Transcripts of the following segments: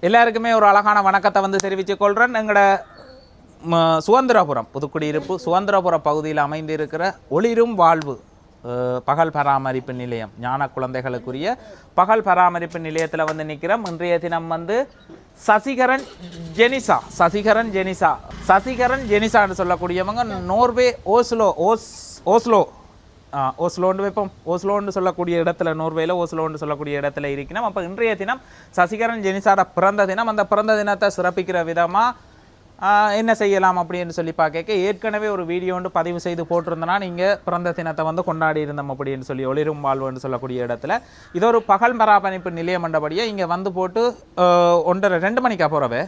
எல்லாருக்குமே ஒரு அழகான வணக்கத்தை வந்து தெரிவித்துக் கொள்கிறேன். எங்களோட சுதந்திரபுரம் புதுக்குடியிருப்பு சுதந்திரபுரம் பகுதியில் அமைந்திருக்கிற ஒளிரும் வாழ்வு பகல் பராமரிப்பு நிலையம், ஞான குழந்தைகளுக்குரிய பகல் பராமரிப்பு நிலையத்தில் வந்து நிற்கிறோம். இன்றைய தினம் வந்து சசிகரன் ஜெனிசான்னு சொல்லக்கூடியவங்க நோர்வே ஓஸ்லோன்னு வைப்போம். ஓஸ்லோன்னு சொல்லக்கூடிய இடத்துல, நோர்வேல ஓஸ்லோன்னு சொல்லக்கூடிய இடத்துல இருக்கணும். அப்போ இன்றைய தினம் சசிகரன் ஜெனிசாட பிறந்த தினம். அந்த பிறந்த தினத்தை சிறப்பிக்கிற விதமாக என்ன செய்யலாம் அப்படின்னு சொல்லி பார்க்க ஏற்கனவே ஒரு வீடியோ வந்து பதிவு செய்து போட்டிருந்தனா நீங்கள் பிறந்த தினத்தை வந்து கொண்டாடி இருந்தோம் அப்படின்னு சொல்லி ஒளிரும் வாழ்வுன்னு சொல்லக்கூடிய இடத்துல. இது ஒரு பகல் பராமரிப்பு நிலையம் என்றபடியே இங்கே வந்து போட்டு 1:30-2 மணிக்கா போகிறவே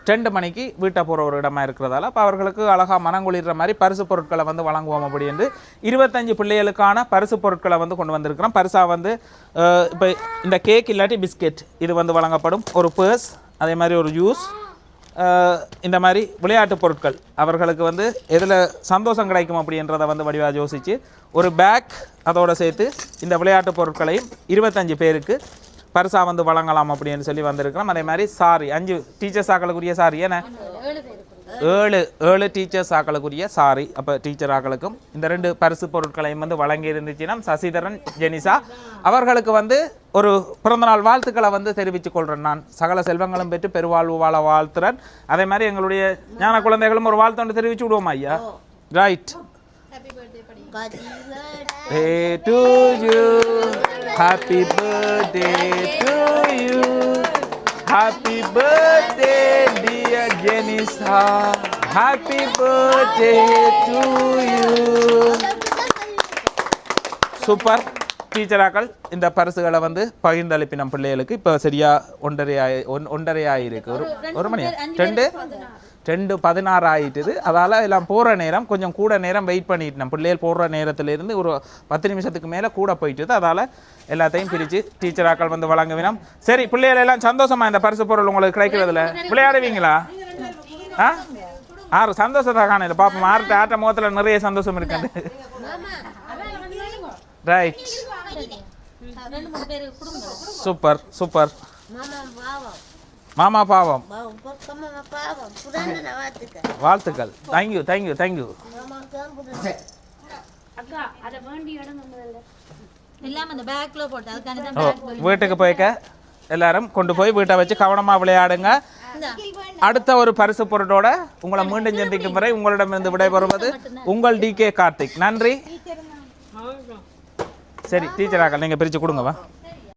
2 மணிக்கு வீட்டை போகிற ஒரு இடமா இருக்கிறதால அப்போ அவர்களுக்கு அழகாக மனங்குளிர்ற மாதிரி பரிசு பொருட்களை வந்து வழங்குவோம் அப்படின்னு 25 பிள்ளைகளுக்கான பரிசு பொருட்களை வந்து கொண்டு வந்திருக்கிறோம். பரிசாக வந்து இப்போ இந்த கேக் இல்லாட்டி பிஸ்கெட் இது வந்து வழங்கப்படும். ஒரு பர்ஸ், அதே மாதிரி ஒரு ஜூஸ், இந்த மாதிரி விளையாட்டு பொருட்கள் அவர்களுக்கு வந்து எதில் சந்தோஷம் கிடைக்கும் அப்படின்றத வந்து வடிவாக யோசித்து ஒரு பேக் அதோடு சேர்த்து இந்த விளையாட்டு பொருட்களையும் 25 பேருக்கு பரிசாக வந்து வழங்கலாம் அப்படின்னு சொல்லி வந்திருக்கிறோம். அதே மாதிரி 5 டீச்சர்ஸ் ஆக்களுக்குரிய ஏன்னா 7 டீச்சர்ஸ் ஆக்களுக்குரிய அப்போ டீச்சர் ஆக்களுக்கும் இந்த 2 பரிசு பொருட்களையும் வந்து வழங்கி இருந்துச்சுன்னா சசிதரன் ஜெனிசா அவர்களுக்கு வந்து ஒரு பிறந்தநாள் வாழ்த்துக்களை வந்து தெரிவித்துக் கொள்கிறேன். நான் சகல செல்வங்களும் பெற்று பெருவாழ்வு வாழ வாழ்த்துறேன். அதே மாதிரி எங்களுடைய ஞான குழந்தைகளும் ஒரு வாழ்த்து ஒன்று தெரிவித்து விடுவோம் ஐயா. Right. to you, happy birthday to you, happy birthday dear Jenisa, happy birthday to you. Super. டீச்சராக்கள் இந்த பரிசுகளை வந்து பகிர்ந்தளிப்பினம் பிள்ளைகளுக்கு இப்போ சரியா 1:30 ஆயிருக்கு. ஒரு மணி 2:16 ஆகிட்டுது. அதால் எல்லாம் போகிற நேரம் கொஞ்சம் கூட நேரம் வெயிட் பண்ணிட்டேன். பிள்ளைகள் போடுற நேரத்துலேருந்து ஒரு 10 நிமிஷத்துக்கு மேலே கூட போயிட்டுது. அதால் எல்லாத்தையும் பிரித்து டீச்சராக்கள் வந்து வழங்குவினோம். சரி, பிள்ளைகள் எல்லாம் சந்தோஷமா இந்த பரிசு பொருள் உங்களுக்கு கிடைக்கிறதுல விளையாடுவீங்களா? சந்தோஷத்தை காணல பாப்போம். ஆட்ட முகத்தில் நிறைய சந்தோஷம் இருக்குது. ரைட். Super super. மாமா பாவம் வாழ்த்துக்கள். தேங்க்யூ. வீட்டுக்கு போய்க்க எல்லாரும் கொண்டு போய் வீட்டை வச்சு கவனமாக விளையாடுங்க. அடுத்த ஒரு பரிசு பொருட்டோட உங்களை மீண்டும் சந்திக்கும் வரை உங்களிடமிருந்து விடைபெறுவது உங்கள் DK கார்த்திக். நன்றி. சரி, டீச்சராக்கள் நீங்கள் பிரித்து கொடுங்கவா.